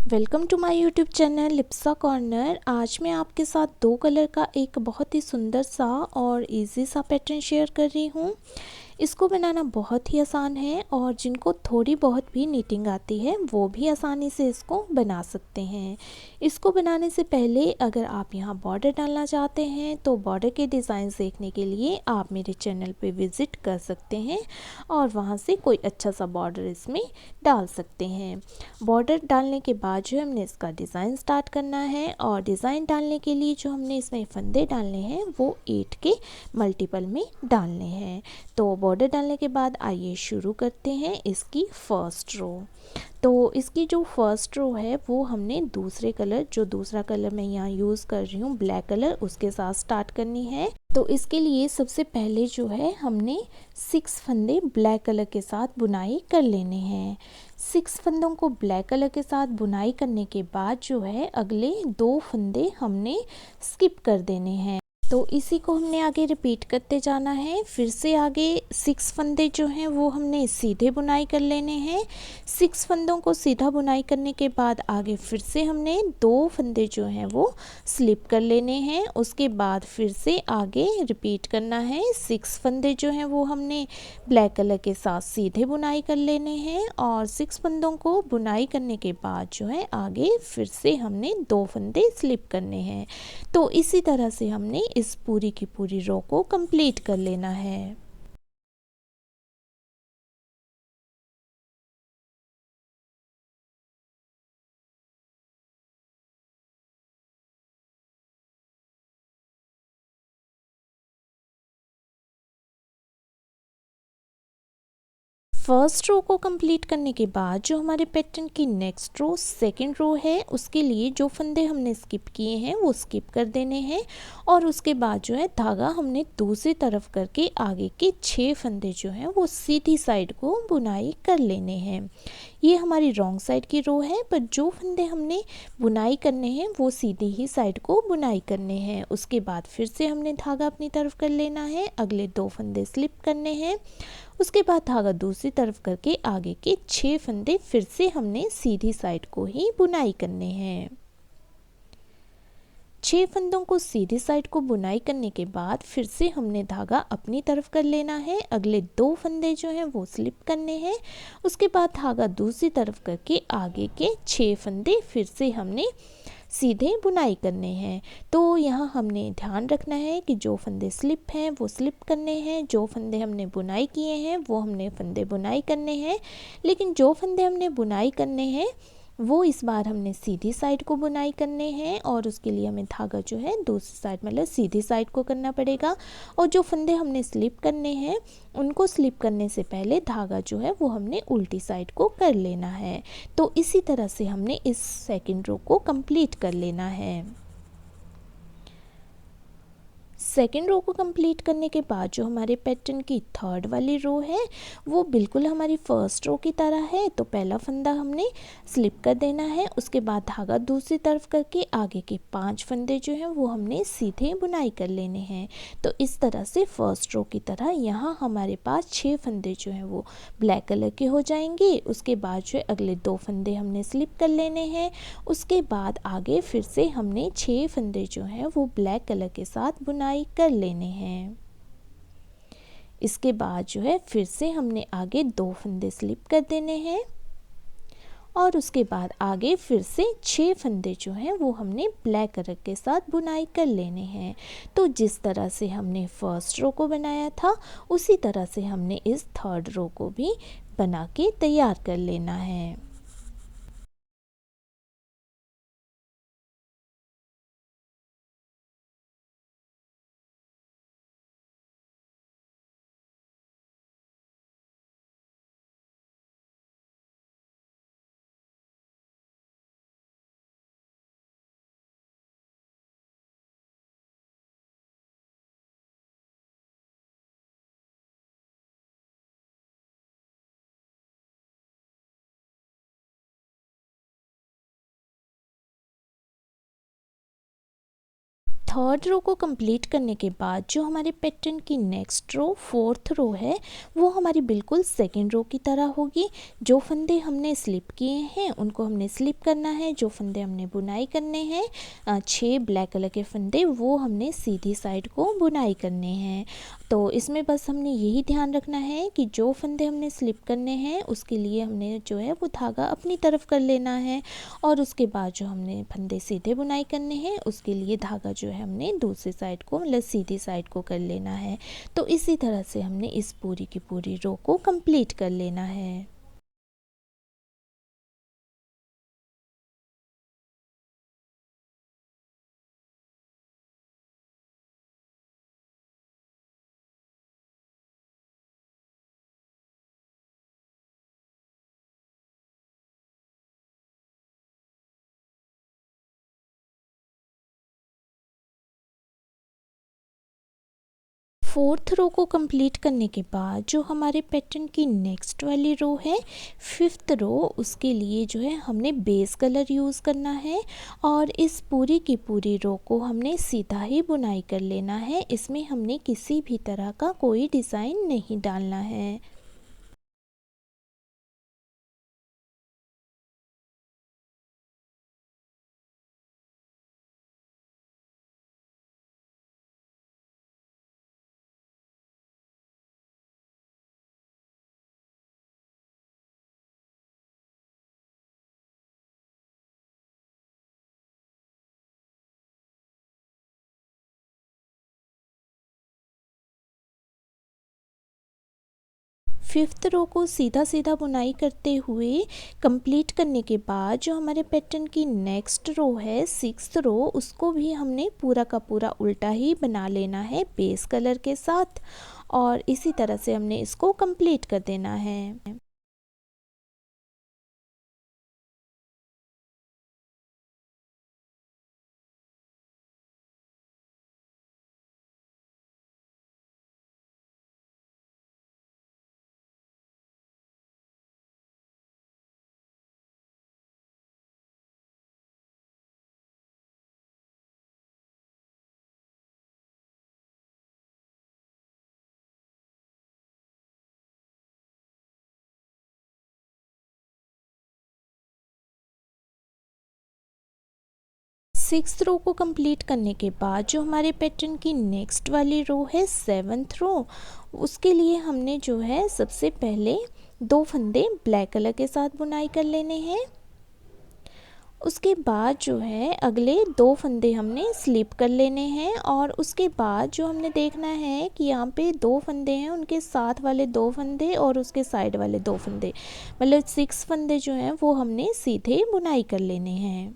Welcome to my YouTube channel Lipsa corner. आज मैं आपके साथ दो कलर का एक बहुत ही सुंदर सा और इजी सा पैटर्न शेयर कर रही हूँ। इसको बनाना बहुत ही आसान है और जिनको थोड़ी बहुत भी नीटिंग आती है वो भी आसानी से इसको बना सकते हैं। इसको बनाने से पहले अगर आप यहाँ बॉर्डर डालना चाहते हैं तो बॉर्डर के डिज़ाइंस देखने के लिए आप मेरे चैनल पे विज़िट कर सकते हैं और वहाँ से कोई अच्छा सा बॉर्डर इसमें डाल सकते हैं। बॉर्डर डालने के बाद जो हमने इसका डिज़ाइन स्टार्ट करना है और डिज़ाइन डालने के लिए जो हमने इसमें फंदे डालने हैं वो 8 के मल्टीपल में डालने हैं। तो बॉर्डर डालने के बाद आइए शुरू करते हैं इसकी फर्स्ट रो। तो इसकी जो फर्स्ट रो है वो हमने दूसरे कलर, जो दूसरा कलर मैं यहाँ यूज़ कर रही हूँ ब्लैक कलर, उसके साथ स्टार्ट करनी है। तो इसके लिए सबसे पहले जो है हमने 6 फंदे ब्लैक कलर के साथ बुनाई कर लेने हैं। 6 फंदों को ब्लैक कलर के साथ बुनाई करने के बाद जो है अगले 2 फंदे हमने स्किप कर देने हैं। तो इसी को हमने आगे रिपीट करते जाना है। फिर से आगे 6 फंदे जो हैं वो हमने सीधे बुनाई कर लेने हैं। 6 फंदों को सीधा बुनाई करने के बाद आगे फिर से हमने 2 फंदे जो हैं वो स्लिप कर लेने हैं। उसके बाद फिर से आगे रिपीट करना है। 6 फंदे जो हैं वो हमने ब्लैक कलर के साथ सीधे बुनाई कर लेने हैं और 6 फंदों को बुनाई करने के बाद जो है आगे फिर से हमने 2 फंदे स्लिप करने हैं। तो इसी तरह से हमने इस पूरी की पूरी रो को कंप्लीट कर लेना है। फर्स्ट रो को कंप्लीट करने के बाद जो हमारे पैटर्न की नेक्स्ट रो सेकंड रो है उसके लिए जो फंदे हमने स्किप किए हैं वो स्किप कर देने हैं और उसके बाद जो है धागा हमने दूसरी तरफ करके आगे के 6 फंदे जो हैं वो सीधी साइड को बुनाई कर लेने हैं। ये हमारी रॉन्ग साइड की रो है, पर जो फंदे हमने बुनाई करने हैं वो सीधी ही साइड को बुनाई करने हैं। उसके बाद फिर से हमने धागा अपनी तरफ कर लेना है, अगले 2 फंदे स्लिप करने हैं। उसके बाद धागा दूसरी तरफ करके आगे के 6 फंदे फिर से हमने सीधी साइड को ही बुनाई करने हैं। 6 फंदों को सीधी साइड को बुनाई करने के बाद फिर से हमने धागा अपनी तरफ कर लेना है, अगले 2 फंदे जो हैं वो स्लिप करने हैं। उसके बाद धागा दूसरी तरफ करके आगे के 6 फंदे फिर से हमने सीधे बुनाई करने हैं। तो यहाँ हमने ध्यान रखना है कि जो फंदे स्लिप हैं वो स्लिप करने हैं, जो फंदे हमने बुनाई किए हैं वो हमने फंदे बुनाई करने हैं। लेकिन जो फंदे हमने बुनाई करने हैं वो इस बार हमने सीधी साइड को बुनाई करने हैं और उसके लिए हमें धागा जो है दूसरी साइड मतलब सीधी साइड को करना पड़ेगा। और जो फंदे हमने स्लिप करने हैं उनको स्लिप करने से पहले धागा जो है वो हमने उल्टी साइड को कर लेना है। तो इसी तरह से हमने इस सेकंड रो को कंप्लीट कर लेना है। सेकेंड रो को कंप्लीट करने के बाद जो हमारे पैटर्न की थर्ड वाली रो है वो बिल्कुल हमारी फर्स्ट रो की तरह है। तो पहला फंदा हमने स्लिप कर देना है, उसके बाद धागा दूसरी तरफ करके आगे के 5 फंदे जो हैं वो हमने सीधे बुनाई कर लेने हैं। तो इस तरह से फर्स्ट रो की तरह यहाँ हमारे पास 6 फंदे जो हैं वो ब्लैक कलर के हो जाएंगे। उसके बाद जो अगले 2 फंदे हमने स्लिप कर लेने हैं। उसके बाद आगे फिर से हमने 6 फंदे जो हैं वो ब्लैक कलर के साथ बुनाई कर लेने हैं। इसके बाद जो है फिर से हमने आगे 2 फंदे स्लिप कर देने हैं और उसके बाद आगे फिर से 6 फंदे जो हैं वो हमने ब्लैक कलर के साथ बुनाई कर लेने हैं। तो जिस तरह से हमने फर्स्ट रो को बनाया था उसी तरह से हमने इस थर्ड रो को भी बना के तैयार कर लेना है। थर्ड रो को कंप्लीट करने के बाद जो हमारे पैटर्न की नेक्स्ट रो फोर्थ रो है वो हमारी बिल्कुल सेकेंड रो की तरह होगी। जो फंदे हमने स्लिप किए हैं उनको हमने स्लिप करना है, जो फंदे हमने बुनाई करने हैं 6 ब्लैक कलर के फंदे वो हमने सीधी साइड को बुनाई करने हैं। तो इसमें बस हमने यही ध्यान रखना है कि जो फंदे हमने स्लिप करने हैं उसके लिए हमने जो है वो धागा अपनी तरफ कर लेना है, और उसके बाद जो हमने फंदे सीधे बुनाई करने हैं उसके लिए धागा जो है हमने दूसरी साइड को मतलब सीधी साइड को कर लेना है। तो इसी तरह से हमने इस पूरी की पूरी रो को कंप्लीट कर लेना है। फोर्थ रो को कंप्लीट करने के बाद जो हमारे पैटर्न की नेक्स्ट वाली रो है फिफ्थ रो, उसके लिए जो है हमने बेस कलर यूज़ करना है और इस पूरी की पूरी रो को हमने सीधा ही बुनाई कर लेना है। इसमें हमने किसी भी तरह का कोई डिज़ाइन नहीं डालना है। फिफ्थ रो को सीधा सीधा बुनाई करते हुए कंप्लीट करने के बाद जो हमारे पैटर्न की नेक्स्ट रो है सिक्स्थ रो, उसको भी हमने पूरा का पूरा उल्टा ही बना लेना है बेस कलर के साथ, और इसी तरह से हमने इसको कंप्लीट कर देना है। सिक्स्थ रो को कंप्लीट करने के बाद जो हमारे पैटर्न की नेक्स्ट वाली रो है सेवन्थ रो, उसके लिए हमने जो है सबसे पहले दो फंदे ब्लैक कलर के साथ बुनाई कर लेने हैं। उसके बाद जो है अगले दो फंदे हमने स्लिप कर लेने हैं, और उसके बाद जो हमने देखना है कि यहाँ पे दो फंदे हैं उनके साथ वाले दो फंदे और उसके साइड वाले दो फंदे, मतलब 6 फंदे जो हैं वो हमने सीधे बुनाई कर लेने हैं।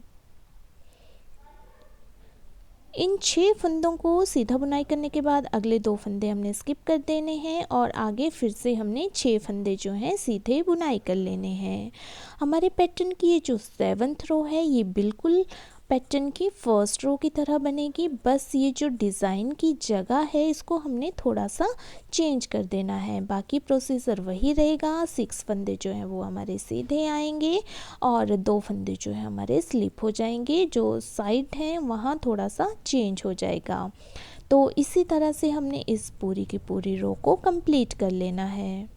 इन 6 फंदों को सीधा बुनाई करने के बाद अगले दो फंदे हमने स्किप कर देने हैं और आगे फिर से हमने 6 फंदे जो हैं सीधे बुनाई कर लेने हैं। हमारे पैटर्न की ये जो 7th रो है ये बिल्कुल पैटर्न की फर्स्ट रो की तरह बनेगी, बस ये जो डिज़ाइन की जगह है इसको हमने थोड़ा सा चेंज कर देना है। बाकी प्रोसीजर वही रहेगा। 6 फंदे जो हैं वो हमारे सीधे आएंगे और दो फंदे जो है हमारे स्लिप हो जाएंगे, जो साइड हैं वहाँ थोड़ा सा चेंज हो जाएगा। तो इसी तरह से हमने इस पूरी की पूरी रो को कंप्लीट कर लेना है।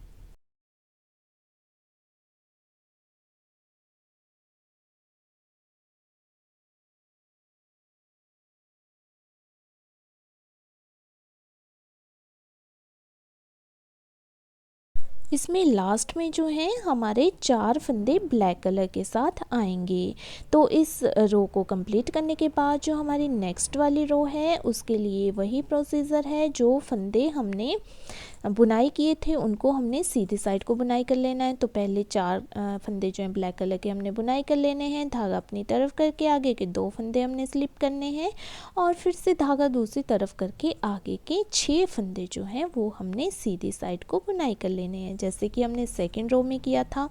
इसमें लास्ट में जो है हमारे 4 फंदे ब्लैक कलर के साथ आएंगे। तो इस रो को कंप्लीट करने के बाद जो हमारी नेक्स्ट वाली रो है उसके लिए वही प्रोसीजर है। जो फंदे हमने बुनाई किए थे उनको हमने सीधी साइड को बुनाई कर लेना है। तो पहले 4 फंदे जो हैं ब्लैक कलर के हमने बुनाई कर लेने हैं, धागा अपनी तरफ करके आगे के 2 फंदे हमने स्लिप करने हैं और फिर से धागा दूसरी तरफ करके आगे के 6 फंदे जो हैं वो हमने सीधी साइड को बुनाई कर लेने हैं, जैसे कि हमने सेकेंड रो में किया था।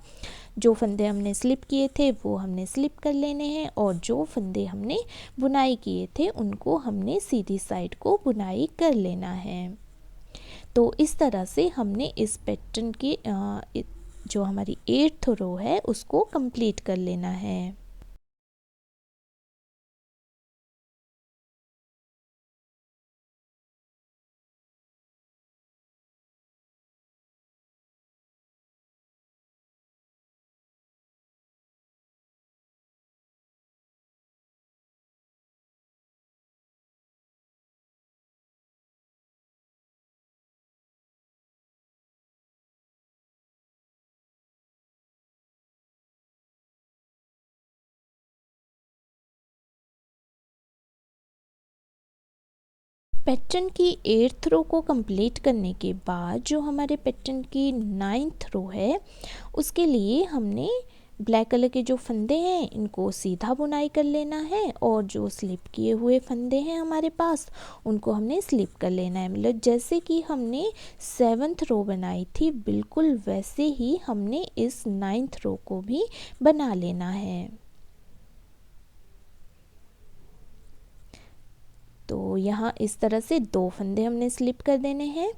जो फंदे हमने स्लिप किए थे वो हमने स्लिप कर लेने हैं और जो फंदे हमने बुनाई किए थे उनको हमने सीधी साइड को बुनाई कर लेना है। तो इस तरह से हमने इस पैटर्न की जो हमारी 8th रो है उसको कंप्लीट कर लेना है। पैटर्न की 8th रो को कंप्लीट करने के बाद जो हमारे पैटर्न की 9th रो है उसके लिए हमने ब्लैक कलर के जो फंदे हैं इनको सीधा बुनाई कर लेना है और जो स्लिप किए हुए फंदे हैं हमारे पास उनको हमने स्लिप कर लेना है। मतलब जैसे कि हमने 7th रो बनाई थी बिल्कुल वैसे ही हमने इस 9th रो को भी बना लेना है। तो यहाँ इस तरह से 2 फंदे हमने स्लिप कर देने हैं।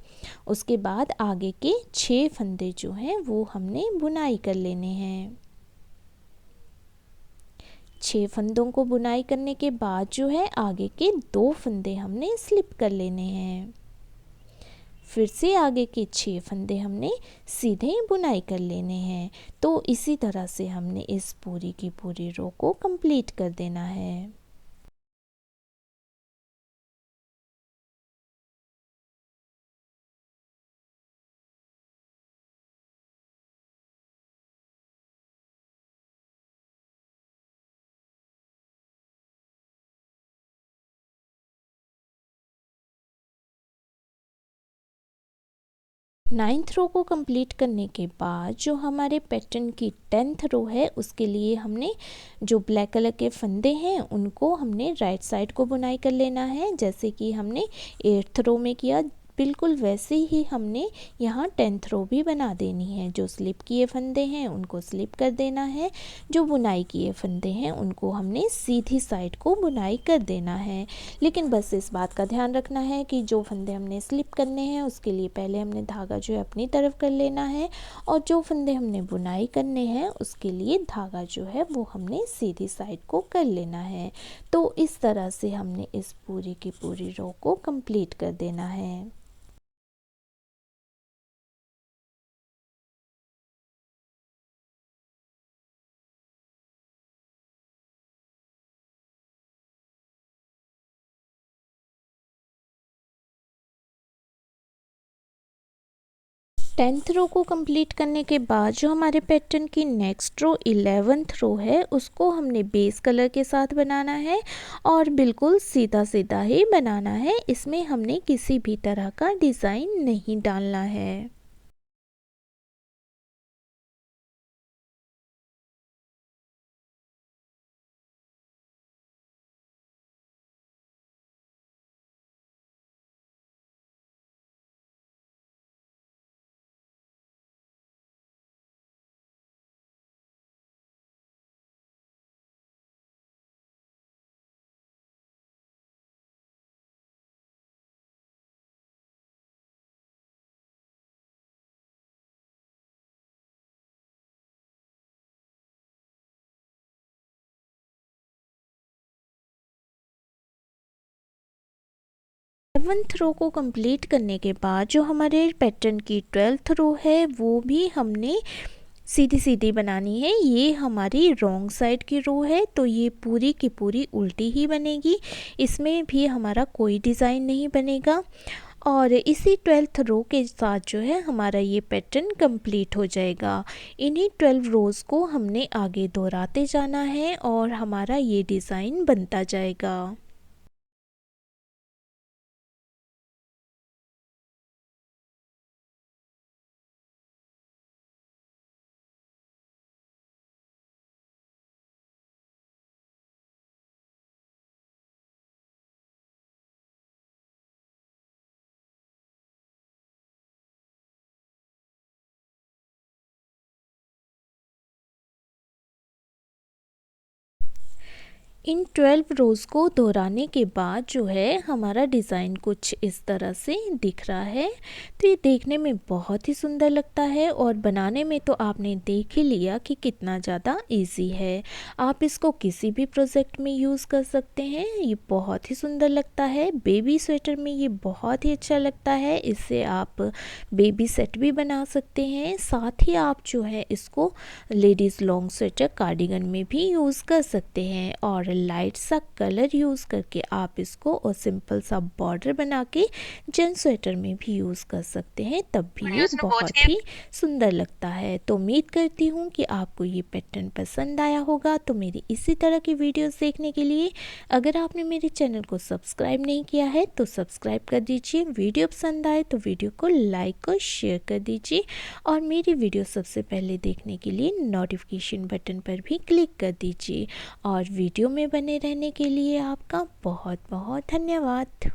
उसके बाद आगे के 6 फंदे जो हैं वो हमने बुनाई कर लेने हैं। 6 फंदों को बुनाई करने के बाद जो है आगे के 2 फंदे हमने स्लिप कर लेने हैं। फिर से आगे के 6 फंदे हमने सीधे बुनाई कर लेने हैं। तो इसी तरह से हमने इस पूरी की पूरी रो को कंप्लीट कर देना है। नाइन्थ रो को कंप्लीट करने के बाद जो हमारे पैटर्न की 10th रो है उसके लिए हमने जो ब्लैक कलर के फंदे हैं उनको हमने राइट साइड को बुनाई कर लेना है, जैसे कि हमने 8th रो में किया बिल्कुल वैसे ही हमने यहाँ 10th रो भी बना देनी है। जो स्लिप किए फंदे हैं उनको स्लिप कर देना है, जो बुनाई किए फंदे हैं उनको हमने सीधी साइड को बुनाई कर देना है। लेकिन बस इस बात का ध्यान रखना है कि जो फंदे हमने स्लिप करने हैं उसके लिए पहले हमने धागा जो है अपनी तरफ कर लेना है और जो फंदे हमने बुनाई करने हैं उसके लिए धागा जो है वो हमने सीधी साइड को कर लेना है। तो इस तरह से हमने इस पूरी की पूरी रो को कंप्लीट कर देना है। टेंथ रो को कंप्लीट करने के बाद जो हमारे पैटर्न की नेक्स्ट रो 11th रो है उसको हमने बेस कलर के साथ बनाना है और बिल्कुल सीधा सीधा ही बनाना है। इसमें हमने किसी भी तरह का डिज़ाइन नहीं डालना है। सेवन्थ रो को कंप्लीट करने के बाद जो हमारे पैटर्न की 12th रो है वो भी हमने सीधी सीधी बनानी है। ये हमारी रॉन्ग साइड की रो है तो ये पूरी की पूरी उल्टी ही बनेगी, इसमें भी हमारा कोई डिज़ाइन नहीं बनेगा। और इसी 12th रो के साथ जो है हमारा ये पैटर्न कंप्लीट हो जाएगा। इन्हीं 12 रोज़ को हमने आगे दोहराते जाना है और हमारा ये डिज़ाइन बनता जाएगा। इन 12 रोज़ को दोहराने के बाद जो है हमारा डिज़ाइन कुछ इस तरह से दिख रहा है। तो ये देखने में बहुत ही सुंदर लगता है और बनाने में तो आपने देख ही लिया कि कितना ज़्यादा इजी है। आप इसको किसी भी प्रोजेक्ट में यूज़ कर सकते हैं। ये बहुत ही सुंदर लगता है, बेबी स्वेटर में ये बहुत ही अच्छा लगता है। इससे आप बेबी सेट भी बना सकते हैं, साथ ही आप जो है इसको लेडीज़ लॉन्ग स्वेटर कार्डिगन में भी यूज़ कर सकते हैं। और लाइट सा कलर यूज़ करके आप इसको और सिंपल सा बॉर्डर बना के जेंट्स स्वेटर में भी यूज़ कर सकते हैं, तब भी ये बहुत ही सुंदर लगता है। तो उम्मीद करती हूँ कि आपको ये पैटर्न पसंद आया होगा। तो मेरी इसी तरह की वीडियोस देखने के लिए अगर आपने मेरे चैनल को सब्सक्राइब नहीं किया है तो सब्सक्राइब कर दीजिए। वीडियो पसंद आए तो वीडियो को लाइक और शेयर कर दीजिए और मेरी वीडियो सबसे पहले देखने के लिए नोटिफिकेशन बटन पर भी क्लिक कर दीजिए। और वीडियो में बने रहने के लिए आपका बहुत बहुत धन्यवाद।